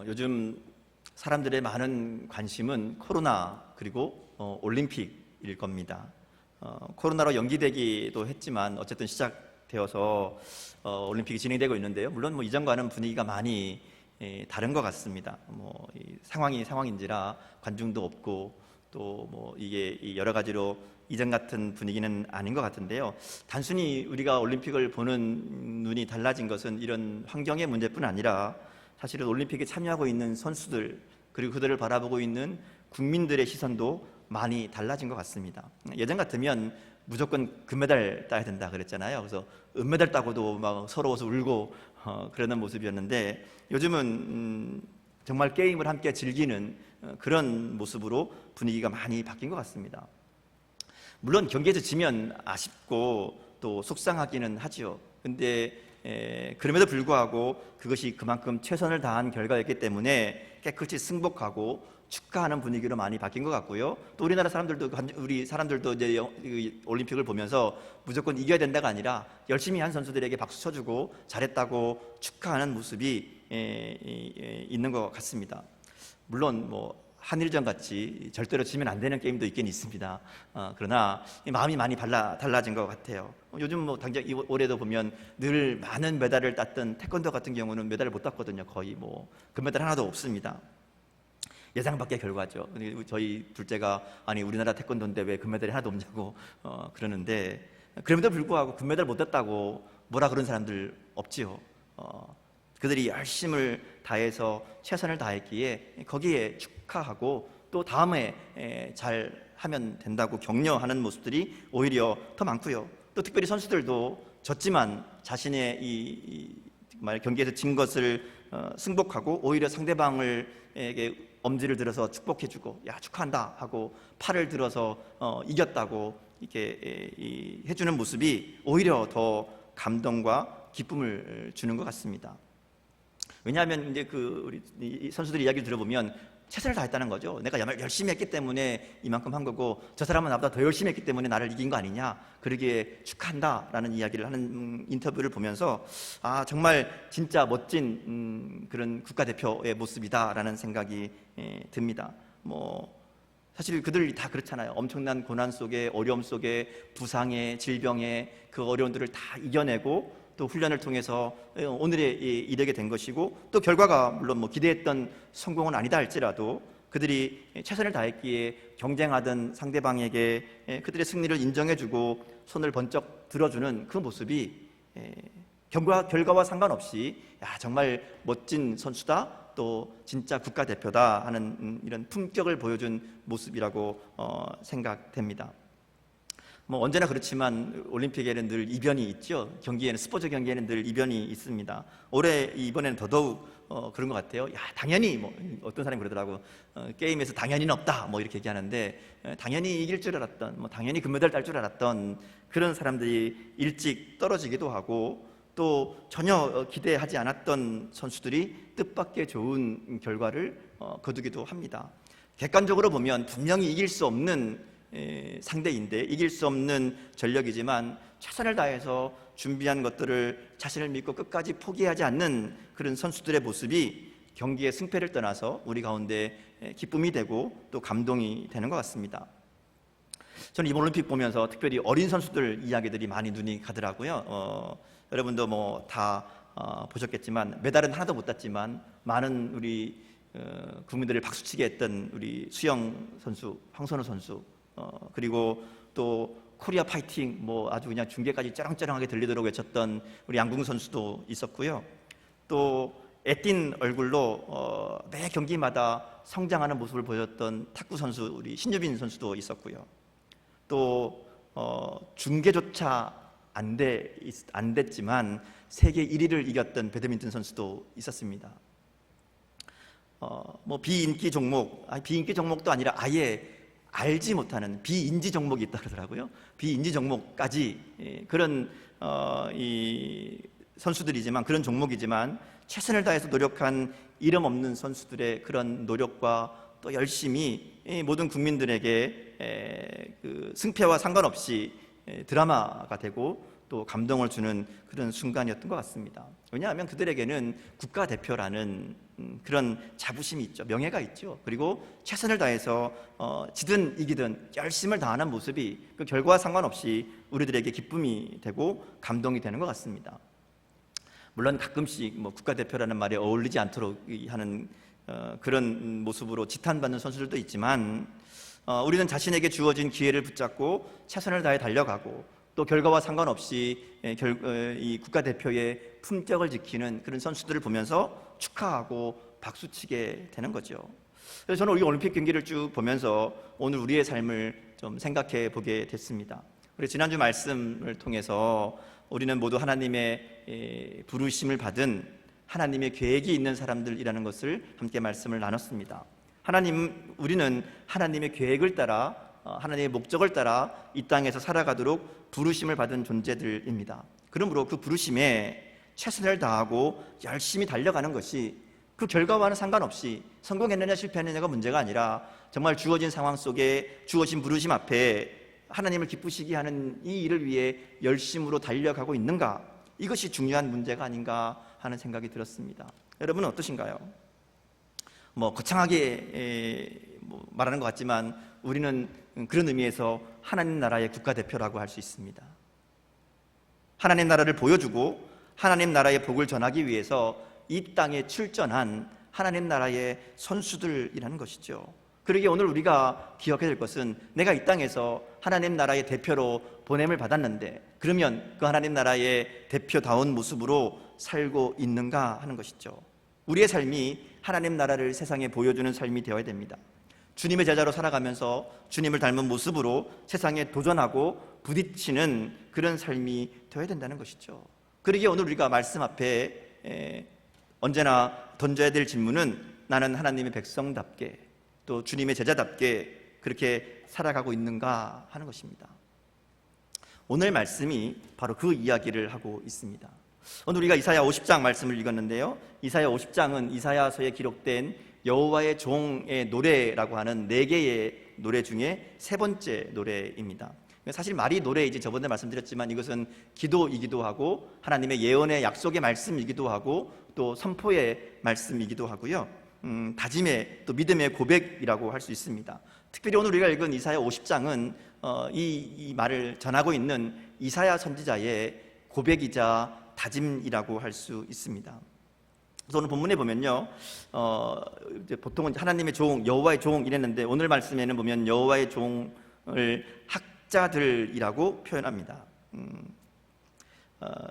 요즘 사람들의 많은 관심은 코로나 그리고 올림픽일 겁니다. 코로나로 연기되기도 했지만 어쨌든 시작되어서 올림픽이 진행되고 있는데요. 물론 이전과는 분위기가 많이 다른 것 같습니다. 이 상황이 상황인지라 관중도 없고 또 이게 여러 가지로 이전 같은 분위기는 아닌 것 같은데요. 단순히 우리가 올림픽을 보는 눈이 달라진 것은 이런 환경의 문제뿐 아니라 사실은 올림픽에 참여하고 있는 선수들 그리고 그들을 바라보고 있는 국민들의 시선도 많이 달라진 것 같습니다. 예전 같으면 무조건 금메달 따야 된다 그랬잖아요. 그래서 은메달 따고도 막 서러워서 울고 그러는 모습이었는데 요즘은 정말 게임을 함께 즐기는 그런 모습으로 분위기가 많이 바뀐 것 같습니다. 물론 경기에서 지면 아쉽고 또 속상하기는 하지요. 근데 그럼에도 불구하고 그것이 그만큼 최선을 다한 결과였기 때문에 깨끗이 승복하고 축하하는 분위기로 많이 바뀐 것 같고요. 또 우리 사람들도 이제 올림픽을 보면서 무조건 이겨야 된다가 아니라 열심히 한 선수들에게 박수 쳐주고 잘했다고 축하하는 모습이 있는 것 같습니다. 물론 한일전 같이 절대로 지면 안 되는 게임도 있긴 있습니다. 그러나 마음이 많이 달라진 것 같아요. 요즘 당장 올해도 보면 늘 많은 메달을 땄던 태권도 같은 경우는 메달을 못 땄거든요. 거의 금메달 하나도 없습니다. 예상 밖의 결과죠. 저희 둘째가 아니 우리나라 태권도인데 왜 금메달이 하나도 없냐고 그러는데 그럼에도 불구하고 금메달 못 땄다고 뭐라 그런 사람들 없지요. 그들이 열심을 다해서 최선을 다했기에 거기에 축하하고 또 다음에 잘 하면 된다고 격려하는 모습들이 오히려 더 많고요. 또 특별히 선수들도 졌지만 자신의 경기에서 진 것을 승복하고 오히려 상대방에게 엄지를 들어서 축복해주고 야 축하한다 하고 팔을 들어서 이겼다고 이렇게 해주는 모습이 오히려 더 감동과 기쁨을 주는 것 같습니다. 왜냐하면 이제 우리 선수들의 이야기를 들어보면 최선을 다했다는 거죠. 내가 열심히 했기 때문에 이만큼 한 거고 저 사람은 나보다 더 열심히 했기 때문에 나를 이긴 거 아니냐. 그러기에 축하한다라는 이야기를 하는 인터뷰를 보면서 정말 진짜 멋진 그런 국가대표의 모습이다라는 생각이 듭니다. 사실 그들이 다 그렇잖아요. 엄청난 고난 속에 어려움 속에 부상에 질병에 그 어려움들을 다 이겨내고 또 훈련을 통해서 오늘에 이르게 된 것이고 또 결과가 물론 기대했던 성공은 아니다 할지라도 그들이 최선을 다했기에 경쟁하던 상대방에게 그들의 승리를 인정해주고 손을 번쩍 들어주는 그 모습이 결과와 상관없이 정말 멋진 선수다 또 진짜 국가대표다 하는 이런 품격을 보여준 모습이라고 생각됩니다. 언제나 그렇지만 올림픽에는 늘 이변이 있죠. 스포츠 경기에는 늘 이변이 있습니다. 이번에는 더더욱 그런 것 같아요. 당연히 어떤 사람이 그러더라고. 게임에서 당연히는 없다 이렇게 얘기하는데 당연히 이길 줄 알았던 당연히 금메달 딸 줄 알았던 그런 사람들이 일찍 떨어지기도 하고 또 전혀 기대하지 않았던 선수들이 뜻밖의 좋은 결과를 거두기도 합니다. 객관적으로 보면 분명히 이길 수 없는 상대인데 이길 수 없는 전력이지만 최선을 다해서 준비한 것들을 자신을 믿고 끝까지 포기하지 않는 그런 선수들의 모습이 경기의 승패를 떠나서 우리 가운데 기쁨이 되고 또 감동이 되는 것 같습니다. 저는 이번 올림픽 보면서 특별히 어린 선수들 이야기들이 많이 눈이 가더라고요. 여러분도 다 보셨겠지만 메달은 하나도 못 땄지만 많은 우리 국민들을 박수치게 했던 우리 수영 선수 황선우 선수 그리고 또 코리아 파이팅 아주 그냥 중계까지 쩌렁쩌렁하게 들리도록 외쳤던 우리 양궁 선수도 있었고요. 또 애띤 얼굴로 매 경기마다 성장하는 모습을 보였던 탁구 선수 우리 신유빈 선수도 있었고요. 또 중계조차 안 됐지만 세계 1위를 이겼던 배드민턴 선수도 있었습니다. 비인기 종목도 아니라 아예 알지 못하는 비인지 종목이 있다 그러더라고요. 비인지 종목까지 그런 이 선수들이지만 그런 종목이지만 최선을 다해서 노력한 이름 없는 선수들의 그런 노력과 또 열심히 모든 국민들에게 그 승패와 상관없이 드라마가 되고 또 감동을 주는 그런 순간이었던 것 같습니다. 왜냐하면 그들에게는 국가대표라는 그런 자부심이 있죠. 명예가 있죠. 그리고 최선을 다해서 지든 이기든 열심을 다하는 모습이 그 결과와 상관없이 우리들에게 기쁨이 되고 감동이 되는 것 같습니다. 물론 가끔씩 국가대표라는 말에 어울리지 않도록 하는 그런 모습으로 지탄받는 선수들도 있지만 우리는 자신에게 주어진 기회를 붙잡고 최선을 다해 달려가고 또 결과와 상관없이 이 국가대표의 품격을 지키는 그런 선수들을 보면서 축하하고 박수치게 되는 거죠. 그래서 저는 우리 올림픽 경기를 쭉 보면서 오늘 우리의 삶을 좀 생각해 보게 됐습니다. 우리 지난주 말씀을 통해서 우리는 모두 하나님의 부르심을 받은 하나님의 계획이 있는 사람들이라는 것을 함께 말씀을 나눴습니다. 우리는 하나님의 계획을 따라 하나님의 목적을 따라 이 땅에서 살아가도록 부르심을 받은 존재들입니다. 그러므로 그 부르심에 최선을 다하고 열심히 달려가는 것이 그 결과와는 상관없이 성공했느냐 실패했느냐가 문제가 아니라 정말 주어진 상황 속에 주어진 부르심 앞에 하나님을 기쁘시게 하는 이 일을 위해 열심으로 달려가고 있는가, 이것이 중요한 문제가 아닌가 하는 생각이 들었습니다. 여러분은 어떠신가요? 거창하게 말하는 것 같지만 우리는 그런 의미에서 하나님 나라의 국가대표라고 할 수 있습니다. 하나님 나라를 보여주고 하나님 나라의 복을 전하기 위해서 이 땅에 출전한 하나님 나라의 선수들이라는 것이죠. 그러기에 오늘 우리가 기억해야 될 것은 내가 이 땅에서 하나님 나라의 대표로 보냄을 받았는데 그러면 그 하나님 나라의 대표다운 모습으로 살고 있는가 하는 것이죠. 우리의 삶이 하나님 나라를 세상에 보여주는 삶이 되어야 됩니다. 주님의 제자로 살아가면서 주님을 닮은 모습으로 세상에 도전하고 부딪히는 그런 삶이 되어야 된다는 것이죠. 그러기에 오늘 우리가 말씀 앞에 언제나 던져야 될 질문은 나는 하나님의 백성답게 또 주님의 제자답게 그렇게 살아가고 있는가 하는 것입니다. 오늘 말씀이 바로 그 이야기를 하고 있습니다. 오늘 우리가 이사야 50장 말씀을 읽었는데요, 이사야 50장은 이사야서에 기록된 여호와의 종의 노래라고 하는 4개의 노래 중에 3번째 노래입니다. 사실 말이 노래이지 저번에 말씀드렸지만 이것은 기도이기도 하고 하나님의 예언의 약속의 말씀이기도 하고 또 선포의 말씀이기도 하고요, 다짐의 또 믿음의 고백이라고 할 수 있습니다. 특별히 오늘 우리가 읽은 이사야 50장은 이 말을 전하고 있는 이사야 선지자의 고백이자 다짐이라고 할 수 있습니다. 그래서 오늘 본문에 보면요, 보통은 하나님의 종, 여호와의 종 이랬는데 오늘 말씀에는 보면 여호와의 종을 학자들이라고 표현합니다.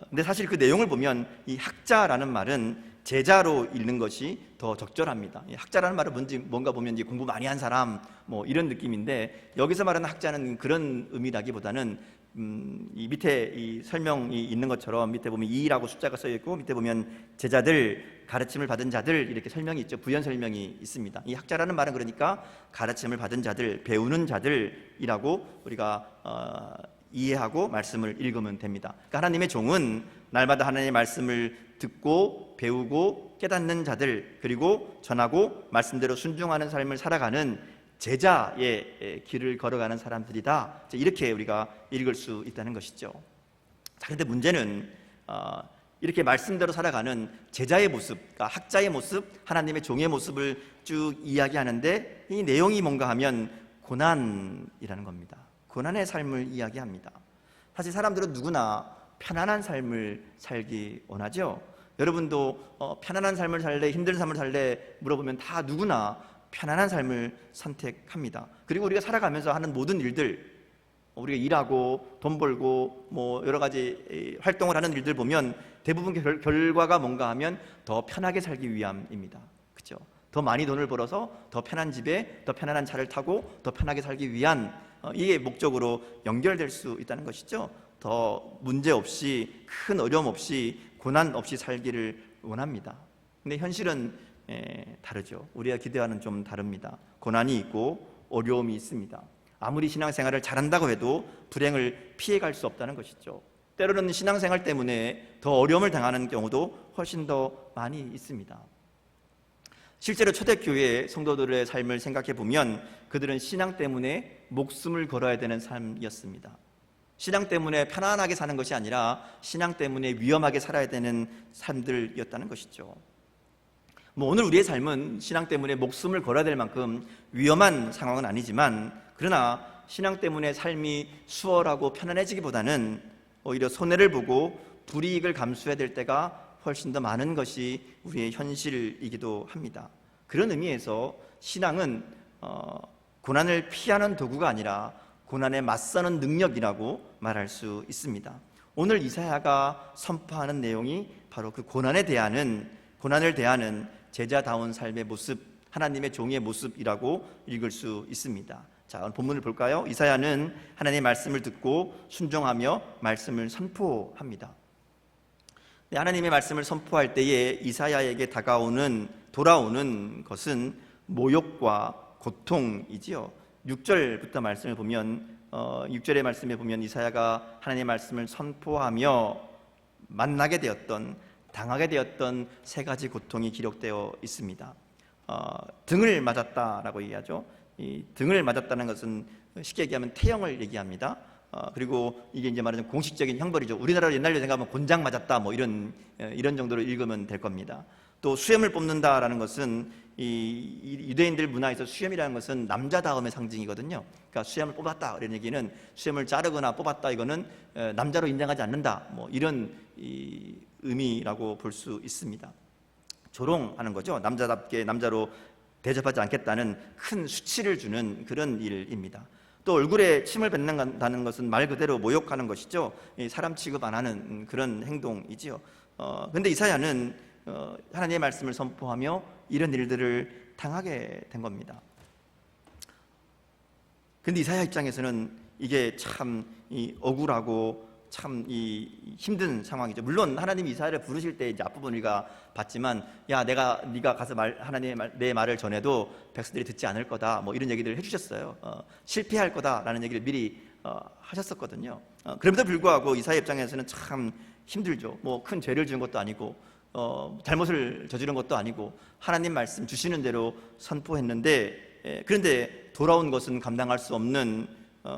근데 사실 그 내용을 보면 이 학자라는 말은 제자로 읽는 것이 더 적절합니다. 이 학자라는 말은 뭔가 보면 이제 공부 많이 한 사람 이런 느낌인데 여기서 말하는 학자는 그런 의미라기보다는 이 밑에 이 설명이 있는 것처럼 밑에 보면 이라고 숫자가 써 있고 밑에 보면 제자들, 가르침을 받은 자들 이렇게 설명이 있죠. 부연 설명이 있습니다. 이 학자라는 말은 그러니까 가르침을 받은 자들, 배우는 자들이라고 우리가 이해하고 말씀을 읽으면 됩니다. 그러니까 하나님의 종은 날마다 하나님의 말씀을 듣고 배우고 깨닫는 자들, 그리고 전하고 말씀대로 순종하는 삶을 살아가는 제자의 길을 걸어가는 사람들이다, 이렇게 우리가 읽을 수 있다는 것이죠. 그런데 문제는 이렇게 말씀대로 살아가는 제자의 모습, 그러니까 학자의 모습, 하나님의 종의 모습을 쭉 이야기하는데 이 내용이 뭔가 하면 고난이라는 겁니다. 고난의 삶을 이야기합니다. 사실 사람들은 누구나 편안한 삶을 살기 원하죠. 여러분도 편안한 삶을 살래, 힘든 삶을 살래 물어보면 다 누구나 편안한 삶을 선택합니다. 그리고 우리가 살아가면서 하는 모든 일들, 우리가 일하고 돈 벌고 여러 가지 활동을 하는 일들 보면 대부분 결과가 뭔가 하면 더 편하게 살기 위함입니다. 그렇죠? 더 많이 돈을 벌어서 더 편한 집에 더 편안한 차를 타고 더 편하게 살기 위한 이게 목적으로 연결될 수 있다는 것이죠. 더 문제 없이, 큰 어려움 없이, 고난 없이 살기를 원합니다. 근데 현실은 다르죠. 우리가 기대와는 좀 다릅니다. 고난이 있고 어려움이 있습니다. 아무리 신앙생활을 잘한다고 해도 불행을 피해갈 수 없다는 것이죠. 때로는 신앙생활 때문에 더 어려움을 당하는 경우도 훨씬 더 많이 있습니다. 실제로 초대교회 성도들의 삶을 생각해 보면 그들은 신앙 때문에 목숨을 걸어야 되는 삶이었습니다. 신앙 때문에 편안하게 사는 것이 아니라 신앙 때문에 위험하게 살아야 되는 사람들이었다는 것이죠. 오늘 우리의 삶은 신앙 때문에 목숨을 걸어야 될 만큼 위험한 상황은 아니지만, 그러나 신앙 때문에 삶이 수월하고 편안해지기보다는 오히려 손해를 보고 불이익을 감수해야 될 때가 훨씬 더 많은 것이 우리의 현실이기도 합니다. 그런 의미에서 신앙은 고난을 피하는 도구가 아니라 고난에 맞서는 능력이라고 말할 수 있습니다. 오늘 이사야가 선포하는 내용이 바로 그 고난을 대하는 제자다운 삶의 모습, 하나님의 종의 모습이라고 읽을 수 있습니다. 자, 오늘 본문을 볼까요? 이사야는 하나님의 말씀을 듣고 순종하며 말씀을 선포합니다. 하나님의 말씀을 선포할 때에 이사야에게 돌아오는 것은 모욕과 고통이지요. 6절부터 말씀을 보면 6절의 말씀에 보면 이사야가 하나님의 말씀을 선포하며 당하게 되었던 세 가지 고통이 기록되어 있습니다. 등을 맞았다라고 얘기하죠. 이 등을 맞았다는 것은 쉽게 얘기하면 태형을 얘기합니다. 그리고 이게 이제 말하자면 공식적인 형벌이죠. 우리나라로 옛날로 생각하면 곤장 맞았다 이런 정도로 읽으면 될 겁니다. 또 수염을 뽑는다라는 것은 이 유대인들 문화에서 수염이라는 것은 남자다움의 상징이거든요. 그러니까 수염을 뽑았다 이런 얘기는 수염을 자르거나 뽑았다 이거는 남자로 인정하지 않는다 이런 의미라고 볼 수 있습니다. 조롱하는 거죠. 남자답게 남자로 대접하지 않겠다는 큰 수치를 주는 그런 일입니다. 또 얼굴에 침을 뱉는다는 것은 말 그대로 모욕하는 것이죠. 사람 취급 안 하는 그런 행동이지요. 그런데 이사야는 하나님의 말씀을 선포하며 이런 일들을 당하게 된 겁니다. 그런데 이사야 입장에서는 이게 참 억울하고 참 힘든 상황이죠. 물론 하나님이 이사야를 부르실 때 이제 앞부분 우리가 봤지만, 야, 네가 가서 내 말을 전해도 백성들이 듣지 않을 거다, 이런 얘기들을 해주셨어요. 실패할 거다라는 얘기를 미리 하셨었거든요. 그럼에도 불구하고 이사야 입장에서는 참 힘들죠. 큰 죄를 지은 것도 아니고 잘못을 저지른 것도 아니고 하나님 말씀 주시는 대로 선포했는데, 그런데 돌아온 것은 감당할 수 없는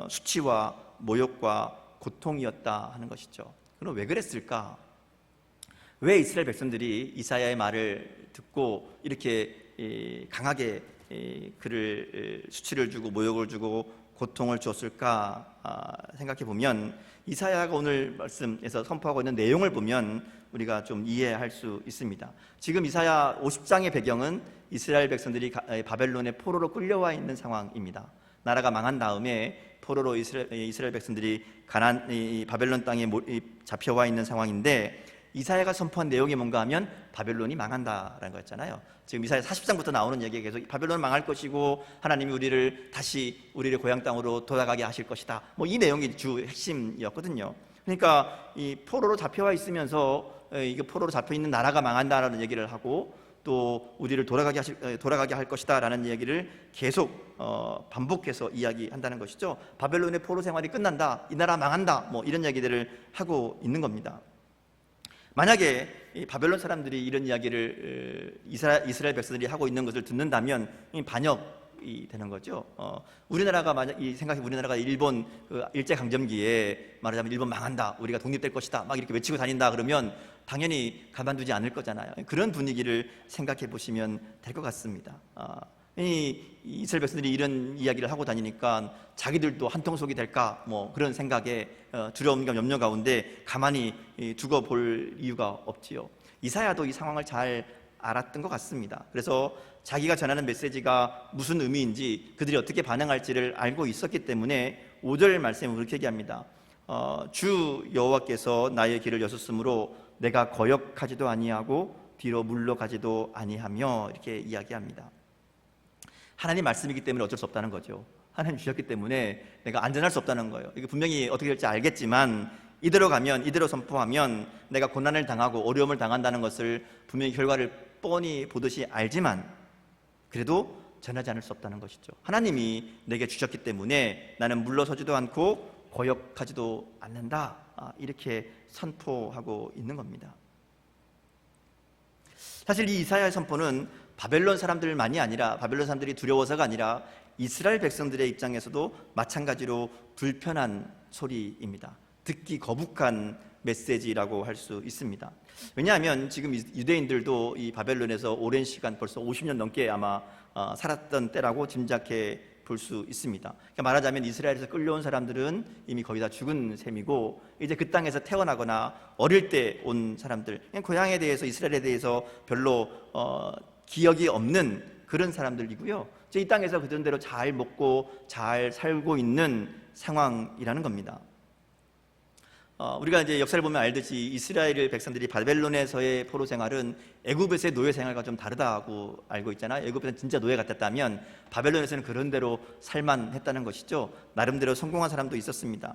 수치와 모욕과 고통이었다 하는 것이죠. 그럼 왜 그랬을까? 왜 이스라엘 백성들이 이사야의 말을 듣고 이렇게 강하게 그를 수치를 주고 모욕을 주고 고통을 주었을까 생각해 보면, 이사야가 오늘 말씀에서 선포하고 있는 내용을 보면 우리가 좀 이해할 수 있습니다. 지금 이사야 50장의 배경은 이스라엘 백성들이 바벨론의 포로로 끌려와 있는 상황입니다. 나라가 망한 다음에 포로로 이스라엘 백성들이 바벨론 땅에 잡혀와 있는 상황인데, 이사야가 선포한 내용이 뭔가 하면 바벨론이 망한다라는 거였잖아요. 지금 이사야 40장부터 나오는 얘기가 계속 바벨론은 망할 것이고 하나님이 우리를 고향 땅으로 돌아가게 하실 것이다. 이 내용이 주 핵심이었거든요. 그러니까 이 포로로 잡혀와 있으면서 이게 포로로 잡혀 있는 나라가 망한다라는 얘기를 하고, 또 우리를 돌아가게 할 것이다라는 얘기를 계속 반복해서 이야기한다는 것이죠. 바벨론의 포로 생활이 끝난다, 이 나라 망한다, 이런 얘기들을 하고 있는 겁니다. 만약에 이 바벨론 사람들이 이런 이야기를 이스라엘 백성들이 하고 있는 것을 듣는다면 반역이 되는 거죠. 우리나라가 만약 우리나라가 일본 일제 강점기에 말하자면 일본 망한다, 우리가 독립될 것이다, 막 이렇게 외치고 다닌다 그러면 당연히 가만두지 않을 거잖아요. 그런 분위기를 생각해 보시면 될 것 같습니다. 이스라엘 백성들이 이런 이야기를 하고 다니니까 자기들도 한통속이 될까 그런 생각에 두려움과 염려 가운데 가만히 두고 볼 이유가 없지요. 이사야도 이 상황을 잘 알았던 것 같습니다. 그래서 자기가 전하는 메시지가 무슨 의미인지, 그들이 어떻게 반응할지를 알고 있었기 때문에 5절 말씀을 그렇게 얘기합니다. 주 여호와께서 나의 길을 여섰으므로 내가 거역하지도 아니하고 뒤로 물러가지도 아니하며, 이렇게 이야기합니다. 하나님 말씀이기 때문에 어쩔 수 없다는 거죠. 하나님 주셨기 때문에 내가 안전할 수 없다는 거예요. 이게 분명히 어떻게 될지 알겠지만 이대로 선포하면 내가 고난을 당하고 어려움을 당한다는 것을 분명히 결과를 뻔히 보듯이 알지만 그래도 전하지 않을 수 없다는 것이죠. 하나님이 내게 주셨기 때문에 나는 물러서지도 않고 거역하지도 않는다, 이렇게 선포하고 있는 겁니다. 사실 이 이사야의 선포는 바벨론 사람들이 두려워서가 아니라 이스라엘 백성들의 입장에서도 마찬가지로 불편한 소리입니다. 듣기 거북한 메시지라고 할 수 있습니다. 왜냐하면 지금 유대인들도 이 바벨론에서 오랜 시간, 벌써 50년 넘게 아마 살았던 때라고 짐작해 볼 수 있습니다. 그러니까 말하자면 이스라엘에서 끌려온 사람들은 이미 거의 다 죽은 셈이고, 이제 그 땅에서 태어나거나 어릴 때 온 사람들, 그냥 고향에 대해서, 이스라엘에 대해서 별로 기억이 없는 그런 사람들이고요. 이제 이 땅에서 그전대로 잘 먹고 잘 살고 있는 상황이라는 겁니다. 우리가 이제 역사를 보면 알듯이 이스라엘 백성들이 바벨론에서의 포로 생활은 애굽에서의 노예 생활과 좀 다르다고 알고 있잖아요. 애굽에서는 진짜 노예 같았다면 바벨론에서는 그런 대로 살만했다는 것이죠. 나름대로 성공한 사람도 있었습니다.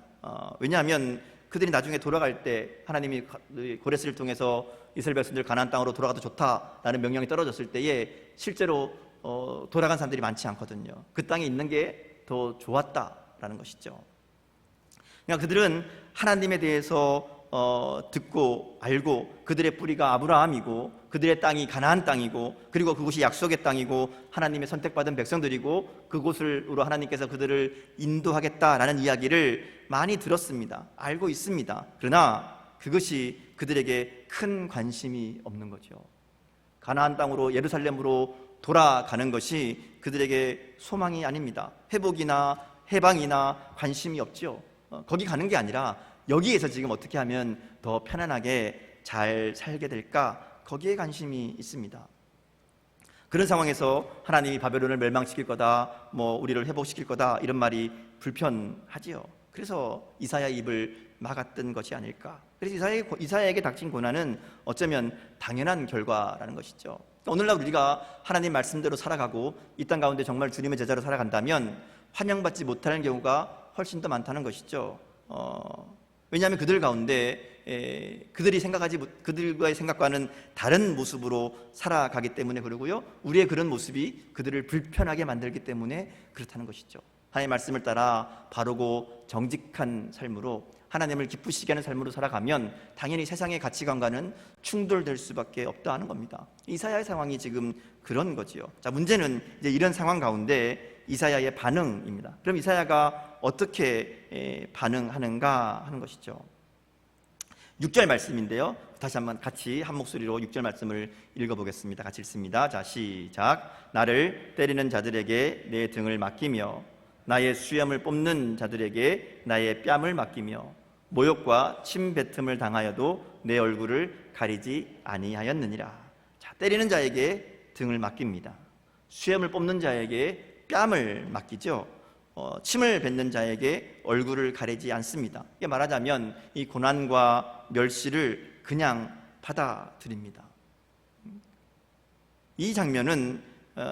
왜냐하면 그들이 나중에 돌아갈 때 하나님이 고레스를 통해서 이스라엘 백성들 가나안 땅으로 돌아가도 좋다라는 명령이 떨어졌을 때에 실제로 돌아간 사람들이 많지 않거든요. 그 땅에 있는 게 더 좋았다라는 것이죠. 그러니까 그들은 하나님에 대해서 듣고 알고, 그들의 뿌리가 아브라함이고 그들의 땅이 가나안 땅이고, 그리고 그곳이 약속의 땅이고 하나님의 선택받은 백성들이고 그곳으로 하나님께서 그들을 인도하겠다라는 이야기를 많이 들었습니다. 알고 있습니다. 그러나 그것이 그들에게 큰 관심이 없는 거죠. 가나안 땅으로, 예루살렘으로 돌아가는 것이 그들에게 소망이 아닙니다. 회복이나 해방이나 관심이 없죠. 거기 가는 게 아니라 여기에서 지금 어떻게 하면 더 편안하게 잘 살게 될까, 거기에 관심이 있습니다. 그런 상황에서 하나님이 바벨론을 멸망시킬 거다, 우리를 회복시킬 거다, 이런 말이 불편하지요. 그래서 이사야의 입을 막았던 것이 아닐까. 그래서 이사야에게 닥친 고난은 어쩌면 당연한 결과라는 것이죠. 오늘날 우리가 하나님 말씀대로 살아가고 이 땅 가운데 정말 주님의 제자로 살아간다면 환영받지 못하는 경우가 훨씬 더 많다는 것이죠. 왜냐하면 그들 가운데 그들과의 생각과는 다른 모습으로 살아가기 때문에 그러고요, 우리의 그런 모습이 그들을 불편하게 만들기 때문에 그렇다는 것이죠. 하나님의 말씀을 따라 바르고 정직한 삶으로, 하나님을 기쁘시게 하는 삶으로 살아가면 당연히 세상의 가치관과는 충돌될 수밖에 없다 하는 겁니다. 이사야의 상황이 지금 그런 거지요. 자, 문제는 이제 이런 상황 가운데 이사야의 반응입니다. 그럼 이사야가 어떻게 반응하는가 하는 것이죠. 6절 말씀인데요, 다시 한번 같이 한 목소리로 6절 말씀을 읽어보겠습니다. 같이 읽습니다. 자, 시작. 나를 때리는 자들에게 내 등을 맡기며 나의 수염을 뽑는 자들에게 나의 뺨을 맡기며 모욕과 침뱉음을 당하여도 내 얼굴을 가리지 아니하였느니라. 자, 때리는 자에게 등을 맡깁니다. 수염을 뽑는 자에게 뺨을 맡기죠. 침을 뱉는 자에게 얼굴을 가리지 않습니다. 이게 말하자면 이 고난과 멸시를 그냥 받아들입니다. 이 장면은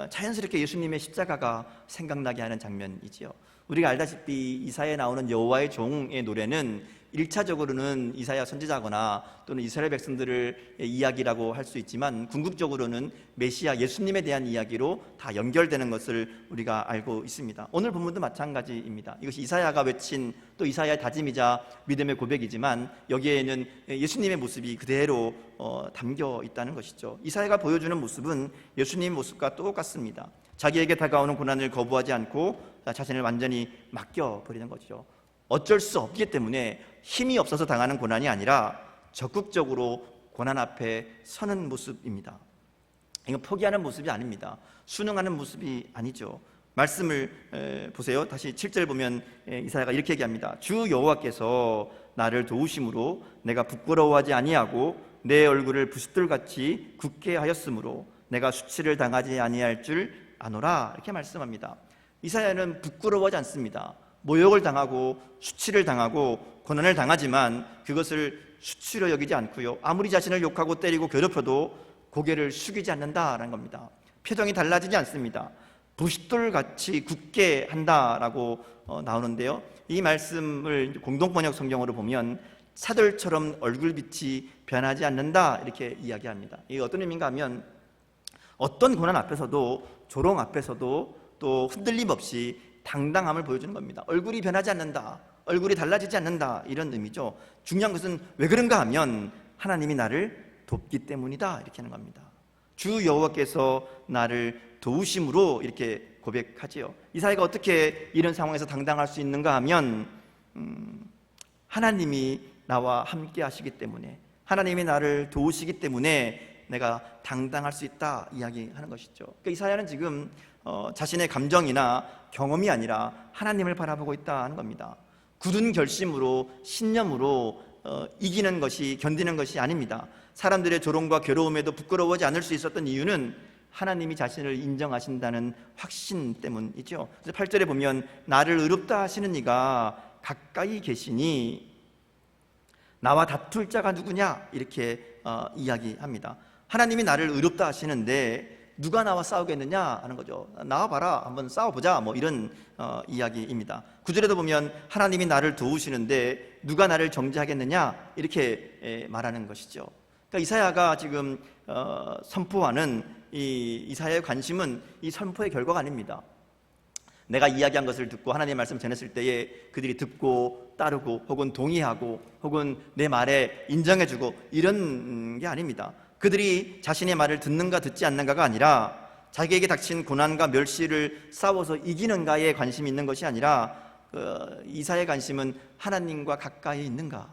자연스럽게 예수님의 십자가가 생각나게 하는 장면이지요. 우리가 알다시피 이사야에 나오는 여호와의 종의 노래는 1차적으로는 이사야 선지자거나 또는 이스라엘 백성들을 이야기라고 할 수 있지만 궁극적으로는 메시아 예수님에 대한 이야기로 다 연결되는 것을 우리가 알고 있습니다. 오늘 본문도 마찬가지입니다. 이것이 이사야가 외친 또 이사야의 다짐이자 믿음의 고백이지만 여기에는 예수님의 모습이 그대로 담겨 있다는 것이죠. 이사야가 보여주는 모습은 예수님의 모습과 똑같습니다. 자기에게 다가오는 고난을 거부하지 않고 자신을 완전히 맡겨버리는 거죠. 어쩔 수 없기 때문에 힘이 없어서 당하는 고난이 아니라 적극적으로 고난 앞에 서는 모습입니다. 이건 포기하는 모습이 아닙니다. 순응하는 모습이 아니죠. 말씀을 보세요. 다시 7절 보면 이사야가 이렇게 얘기합니다. 주 여호와께서 나를 도우심으로 내가 부끄러워하지 아니하고 내 얼굴을 부싯돌같이 굳게 하였으므로 내가 수치를 당하지 아니할 줄 아노라, 이렇게 말씀합니다. 이사야는 부끄러워하지 않습니다. 모욕을 당하고 수치를 당하고 고난을 당하지만 그것을 수치로 여기지 않고요, 아무리 자신을 욕하고 때리고 괴롭혀도 고개를 숙이지 않는다라는 겁니다. 표정이 달라지지 않습니다. 부싯돌같이 굳게 한다라고 나오는데요, 이 말씀을 공동번역 성경으로 보면 사돌처럼 얼굴빛이 변하지 않는다, 이렇게 이야기합니다. 이게 어떤 의미인가 하면 어떤 고난 앞에서도, 조롱 앞에서도 또 흔들림 없이 당당함을 보여주는 겁니다. 얼굴이 변하지 않는다, 얼굴이 달라지지 않는다, 이런 의미죠. 중요한 것은 왜 그런가 하면 하나님이 나를 돕기 때문이다, 이렇게 하는 겁니다. 주 여호와께서 나를 도우심으로, 이렇게 고백하지요. 이사야가 어떻게 이런 상황에서 당당할 수 있는가 하면 하나님이 나와 함께 하시기 때문에, 하나님이 나를 도우시기 때문에 내가 당당할 수 있다 이야기하는 것이죠. 그러니까 이사야는 지금 자신의 감정이나 경험이 아니라 하나님을 바라보고 있다는 겁니다. 굳은 결심으로, 신념으로 이기는 것이, 견디는 것이 아닙니다. 사람들의 조롱과 괴로움에도 부끄러워하지 않을 수 있었던 이유는 하나님이 자신을 인정하신다는 확신 때문이죠. 그래서 8절에 보면 나를 의롭다 하시는 이가 가까이 계시니 나와 다툴 자가 누구냐 이렇게 이야기합니다. 하나님이 나를 의롭다 하시는데 누가 나와 싸우겠느냐 하는 거죠. 나와봐라, 한번 싸워보자, 뭐 이런 이야기입니다. 9절에도 보면 하나님이 나를 도우시는데 누가 나를 정죄하겠느냐 이렇게 말하는 것이죠. 그러니까 이사야가 지금 선포하는 이 이사야의 관심은 이 선포의 결과가 아닙니다. 내가 이야기한 것을 듣고 하나님의 말씀 전했을 때에 그들이 듣고 따르고 혹은 동의하고 혹은 내 말에 인정해주고 이런 게 아닙니다. 그들이 자신의 말을 듣는가 듣지 않는가가 아니라 자기에게 닥친 고난과 멸시를 싸워서 이기는가에 관심이 있는 것이 아니라 이사야의 관심은 하나님과 가까이 있는가,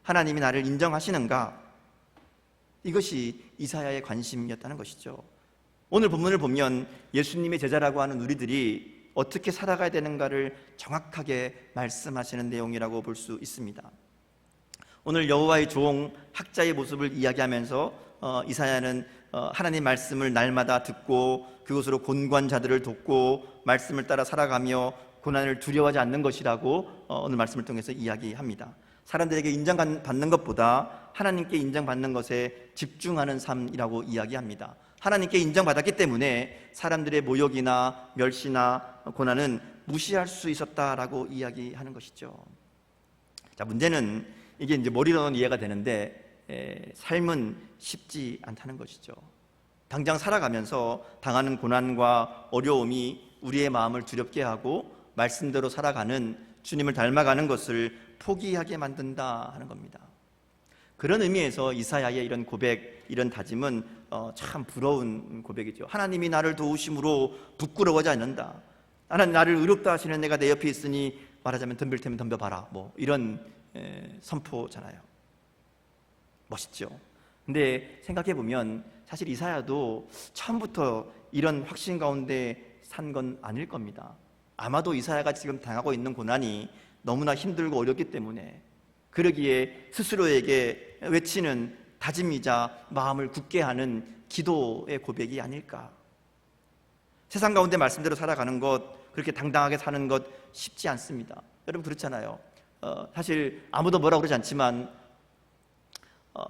하나님이 나를 인정하시는가, 이것이 이사야의 관심이었다는 것이죠. 오늘 본문을 보면 예수님의 제자라고 하는 우리들이 어떻게 살아가야 되는가를 정확하게 말씀하시는 내용이라고 볼 수 있습니다. 오늘 여호와의 종 학자의 모습을 이야기하면서 이사야는 하나님 말씀을 날마다 듣고 그것으로 곤고한 자들을 돕고 말씀을 따라 살아가며 고난을 두려워하지 않는 것이라고 오늘 말씀을 통해서 이야기합니다. 사람들에게 인정받는 것보다 하나님께 인정받는 것에 집중하는 삶이라고 이야기합니다. 하나님께 인정받았기 때문에 사람들의 모욕이나 멸시나 고난은 무시할 수 있었다라고 이야기하는 것이죠. 자, 문제는 이게 이제 머리로는 이해가 되는데 삶은 쉽지 않다는 것이죠. 당장 살아가면서 당하는 고난과 어려움이 우리의 마음을 두렵게 하고 말씀대로 살아가는, 주님을 닮아가는 것을 포기하게 만든다 하는 겁니다. 그런 의미에서 이사야의 이런 고백, 이런 다짐은 참 부러운 고백이죠. 하나님이 나를 도우심으로 부끄러워하지 않는다. 하나님 나를 의롭다 하시는 내가 내 옆에 있으니 말하자면 덤빌 테면 덤벼봐라, 뭐 이런 선포잖아요. 멋있죠. 근데 생각해보면 사실 이사야도 처음부터 이런 확신 가운데 산 건 아닐 겁니다. 아마도 이사야가 지금 당하고 있는 고난이 너무나 힘들고 어렵기 때문에 그러기에 스스로에게 외치는 다짐이자 마음을 굳게 하는 기도의 고백이 아닐까. 세상 가운데 말씀대로 살아가는 것, 그렇게 당당하게 사는 것 쉽지 않습니다. 여러분 그렇잖아요. 사실 아무도 뭐라고 그러지 않지만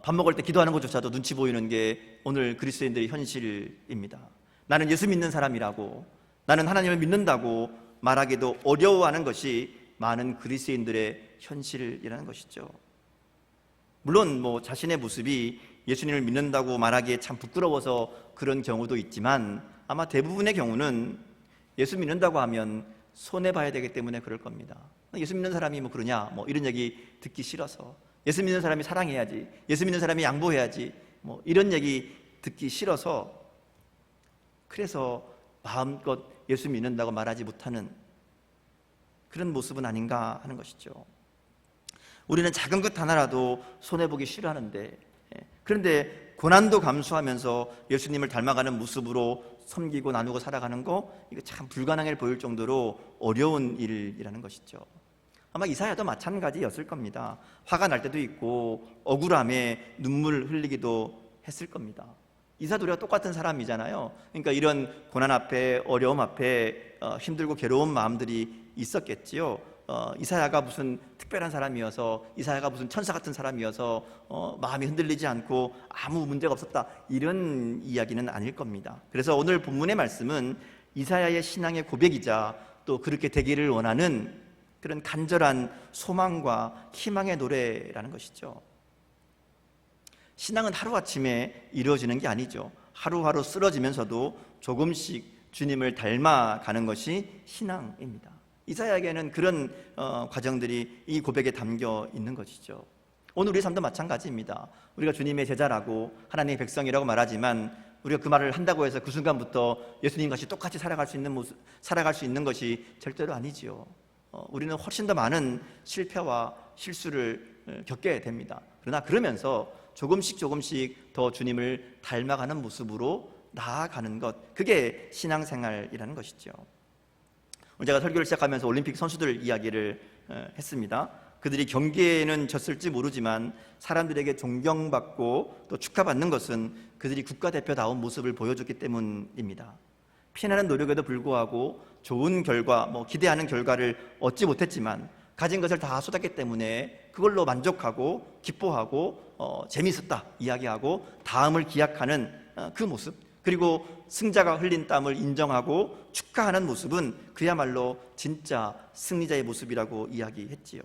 밥 먹을 때 기도하는 것조차도 눈치 보이는 게 오늘 그리스도인들의 현실입니다. 나는 예수 믿는 사람이라고, 나는 하나님을 믿는다고 말하기도 어려워하는 것이 많은 그리스도인들의 현실이라는 것이죠. 물론 뭐 자신의 모습이 예수님을 믿는다고 말하기에 참 부끄러워서 그런 경우도 있지만 아마 대부분의 경우는 예수 믿는다고 하면 손해봐야 되기 때문에 그럴 겁니다. 예수 믿는 사람이 뭐 그러냐, 뭐 이런 얘기 듣기 싫어서, 예수 믿는 사람이 사랑해야지, 예수 믿는 사람이 양보해야지, 뭐 이런 얘기 듣기 싫어서, 그래서 마음껏 예수 믿는다고 말하지 못하는 그런 모습은 아닌가 하는 것이죠. 우리는 작은 것 하나라도 손해보기 싫어하는데, 그런데 고난도 감수하면서 예수님을 닮아가는 모습으로 섬기고 나누고 살아가는 거, 이거 참 불가능해 보일 정도로 어려운 일이라는 것이죠. 아마 이사야도 마찬가지였을 겁니다. 화가 날 때도 있고 억울함에 눈물 흘리기도 했을 겁니다. 이사도 우리가 똑같은 사람이잖아요. 그러니까 이런 고난 앞에, 어려움 앞에 힘들고 괴로운 마음들이 있었겠지요. 이사야가 무슨 특별한 사람이어서, 이사야가 무슨 천사 같은 사람이어서 마음이 흔들리지 않고 아무 문제가 없었다, 이런 이야기는 아닐 겁니다. 그래서 오늘 본문의 말씀은 이사야의 신앙의 고백이자 또 그렇게 되기를 원하는 그런 간절한 소망과 희망의 노래라는 것이죠. 신앙은 하루아침에 이루어지는 게 아니죠. 하루하루 쓰러지면서도 조금씩 주님을 닮아가는 것이 신앙입니다. 이사야에게는 그런 과정들이 이 고백에 담겨 있는 것이죠. 오늘 우리 삶도 마찬가지입니다. 우리가 주님의 제자라고 하나님의 백성이라고 말하지만 우리가 그 말을 한다고 해서 그 순간부터 예수님과 같이 똑같이 살아갈 수 있는 것이 절대로 아니지요. 우리는 훨씬 더 많은 실패와 실수를 겪게 됩니다. 그러나 그러면서 조금씩 더 주님을 닮아가는 모습으로 나아가는 것, 그게 신앙생활이라는 것이죠. 오늘 제가 설교를 시작하면서 올림픽 선수들 이야기를 했습니다. 그들이 경기에는 졌을지 모르지만 사람들에게 존경받고 또 축하받는 것은 그들이 국가대표다운 모습을 보여줬기 때문입니다. 피나는 노력에도 불구하고 좋은 결과, 기대하는 결과를 얻지 못했지만 가진 것을 다 쏟았기 때문에 그걸로 만족하고 기뻐하고 재미있었다 이야기하고 다음을 기약하는 그 모습, 그리고 승자가 흘린 땀을 인정하고 축하하는 모습은 그야말로 진짜 승리자의 모습이라고 이야기했지요.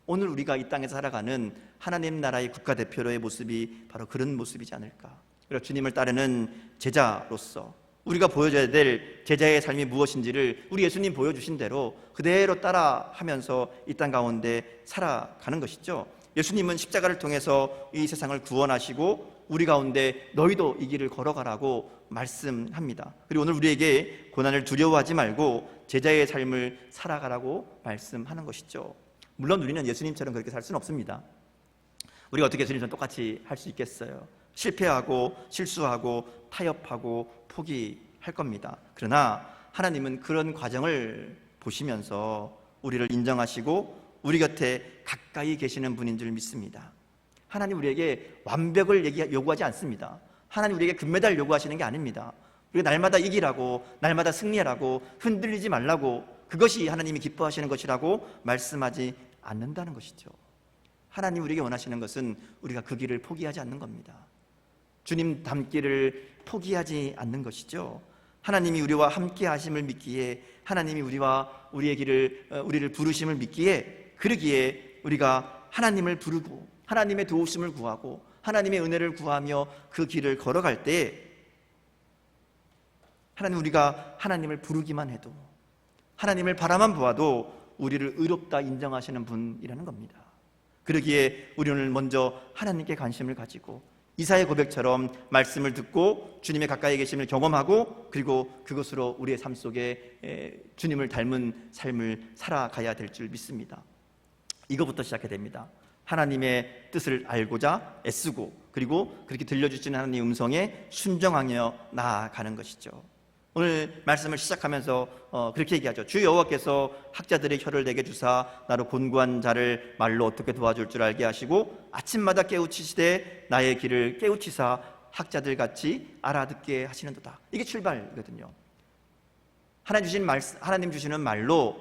오늘 우리가 이 땅에서 살아가는 하나님 나라의 국가대표로의 모습이 바로 그런 모습이지 않을까. 그리고 주님을 따르는 제자로서 우리가 보여줘야 될 제자의 삶이 무엇인지를 우리 예수님 보여주신 대로 그대로 따라하면서 이 땅 가운데 살아가는 것이죠. 예수님은 십자가를 통해서 이 세상을 구원하시고 우리 가운데 너희도 이 길을 걸어가라고 말씀합니다. 그리고 오늘 우리에게 고난을 두려워하지 말고 제자의 삶을 살아가라고 말씀하는 것이죠. 물론 우리는 예수님처럼 그렇게 살 수는 없습니다. 우리가 어떻게 예수님처럼 똑같이 할 수 있겠어요? 실패하고 실수하고 타협하고 포기할 겁니다. 그러나 하나님은 그런 과정을 보시면서 우리를 인정하시고 우리 곁에 가까이 계시는 분인 줄 믿습니다. 하나님 우리에게 완벽을 요구하지 않습니다. 하나님 우리에게 금메달 요구하시는 게 아닙니다. 우리가 날마다 이기라고, 날마다 승리하라고, 흔들리지 말라고, 그것이 하나님이 기뻐하시는 것이라고 말씀하지 않는다는 것이죠. 하나님 우리에게 원하시는 것은 우리가 그 길을 포기하지 않는 겁니다. 주님 닮기를 포기하지 않는 것이죠. 하나님이 우리와 함께 하심을 믿기에, 하나님이 우리를 부르심을 믿기에, 그러기에 우리가 하나님을 부르고 하나님의 도우심을 구하고 하나님의 은혜를 구하며 그 길을 걸어갈 때 우리가 하나님을 부르기만 해도, 하나님을 바라만 보아도 우리를 의롭다 인정하시는 분이라는 겁니다. 그러기에 우리는 먼저 하나님께 관심을 가지고 이사의 고백처럼 말씀을 듣고 주님의 가까이 계심을 경험하고, 그리고 그것으로 우리의 삶 속에 주님을 닮은 삶을 살아가야 될 줄 믿습니다. 이거부터 시작해야 됩니다. 하나님의 뜻을 알고자 애쓰고, 그리고 그렇게 들려주시는 하나님의 음성에 순종하며 나아가는 것이죠. 오늘 말씀을 시작하면서 그렇게 얘기하죠. 주 여호와께서 학자들의 혀를 내게 주사 나로 곤고한 자를 말로 어떻게 도와줄 줄 알게 하시고 아침마다 깨우치시되 나의 길을 깨우치사 학자들 같이 알아듣게 하시는도다. 이게 출발이거든요. 하나님 주시는 말로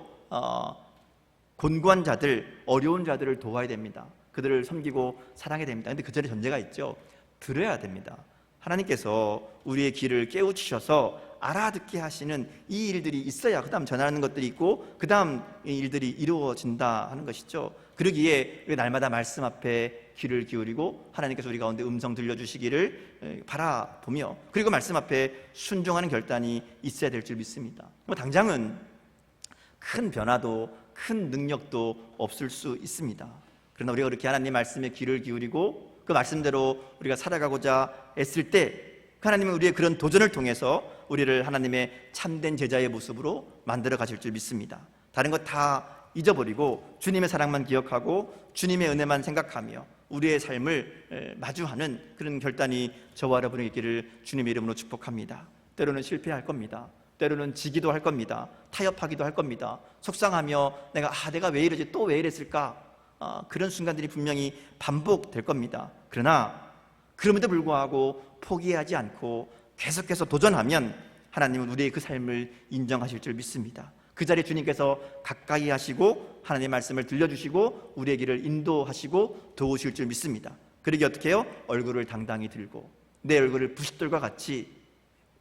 곤고한 자들, 어려운 자들을 도와야 됩니다. 그들을 섬기고 사랑해야 됩니다. 그런데 그 전에 전제가 있죠. 들어야 됩니다. 하나님께서 우리의 귀를 깨우치셔서 알아듣게 하시는 이 일들이 있어야 그 다음 전하는 것들이 있고 그 다음 일들이 이루어진다 하는 것이죠. 그러기에 날마다 말씀 앞에 귀를 기울이고 하나님께서 우리 가운데 음성 들려주시기를 바라보며, 그리고 말씀 앞에 순종하는 결단이 있어야 될 줄 믿습니다. 당장은 큰 변화도 큰 능력도 없을 수 있습니다. 그러나 우리가 그렇게 하나님 말씀에 귀를 기울이고 그 말씀대로 우리가 살아가고자 애쓸 때 하나님은 우리의 그런 도전을 통해서 우리를 하나님의 참된 제자의 모습으로 만들어 가실 줄 믿습니다. 다른 것 다 잊어버리고 주님의 사랑만 기억하고 주님의 은혜만 생각하며 우리의 삶을 마주하는 그런 결단이 저와 여러분에게 있기를 주님의 이름으로 축복합니다. 때로는 실패할 겁니다. 때로는 지기도 할 겁니다. 타협하기도 할 겁니다. 속상하며 내가 왜 이러지, 또 왜 이랬을까, 그런 순간들이 분명히 반복될 겁니다. 그러나 그럼에도 불구하고 포기하지 않고 계속해서 도전하면 하나님은 우리의 그 삶을 인정하실 줄 믿습니다. 그 자리에 주님께서 가까이 하시고 하나님의 말씀을 들려주시고 우리의 길을 인도하시고 도우실 줄 믿습니다. 그러기 어떻게 해요? 얼굴을 당당히 들고 내 얼굴을 부싯돌과 같이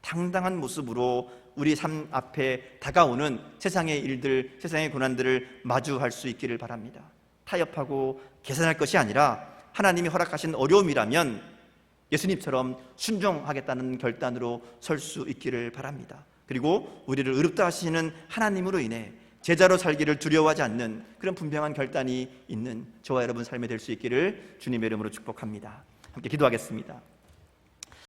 당당한 모습으로 우리 삶 앞에 다가오는 세상의 일들, 세상의 고난들을 마주할 수 있기를 바랍니다. 타협하고 계산할 것이 아니라 하나님이 허락하신 어려움이라면 예수님처럼 순종하겠다는 결단으로 설 수 있기를 바랍니다. 그리고 우리를 의롭다 하시는 하나님으로 인해 제자로 살기를 두려워하지 않는 그런 분명한 결단이 있는 저와 여러분 삶에 될 수 있기를 주님의 이름으로 축복합니다. 함께 기도하겠습니다.